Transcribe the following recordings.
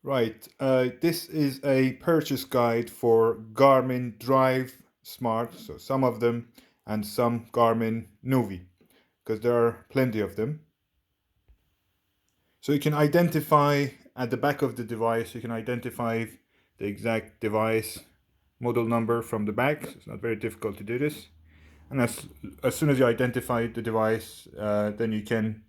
Right, this is a purchase guide for Garmin DriveSmart, so some of them, and some Garmin Nuvi, because there are plenty of them. So you can identify at the back of the device, you can identify the exact device model number from the back. So it's not very difficult to do this. And as soon as you identify the device, then you can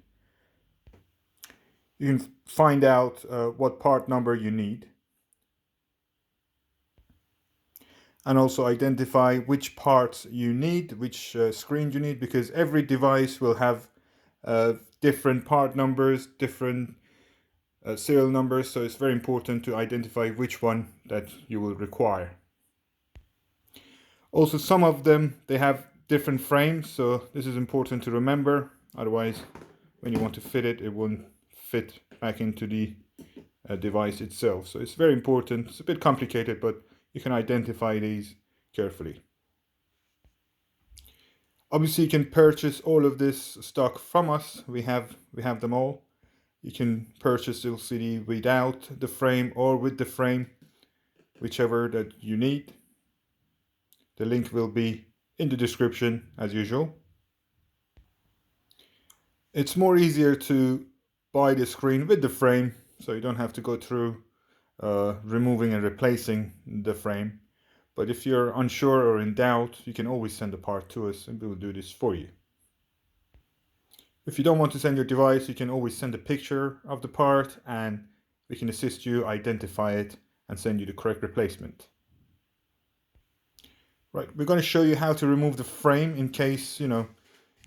find out what part number you need, and also identify which parts you need, which screen you need, because every device will have different part numbers, different serial numbers, so it's very important to identify which one that you will require. Also, some of them, they have different frames, so this is important to remember, otherwise when you want to fit it, it won't fit back into the device itself. So it's very important. It's a bit complicated, but you can identify these carefully. Obviously, you can purchase all of this stock from us. We have them all. You can purchase the LCD without the frame or with the frame, whichever that you need. The link will be in the description as usual. It's more easier to buy the screen with the frame, so you don't have to go through removing and replacing the frame. But if you're unsure or in doubt, you can always send a part to us and we will do this for you. If you don't want to send your device, you can always send a picture of the part and we can assist you identify it and send you the correct replacement. Right, we're going to show you how to remove the frame in case, you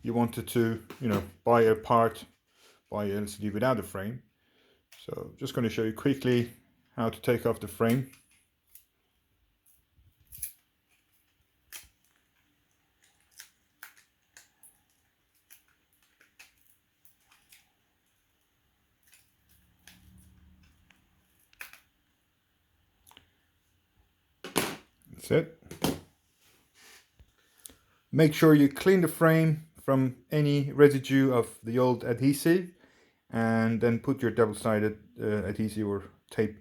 wanted to, buy a part, buy an LCD without a frame. So just going to show you quickly how to take off the frame. That's it. Make sure you clean the frame from any residue of the old adhesive and then put your double-sided adhesive or tape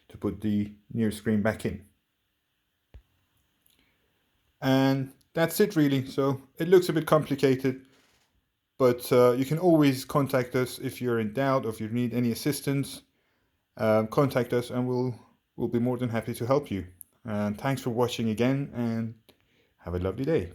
to put the new screen back in. And that's it really. So it looks a bit complicated, but you can always contact us if you're in doubt or if you need any assistance. Contact us and we'll be more than happy to help you. And thanks for watching again and have a lovely day.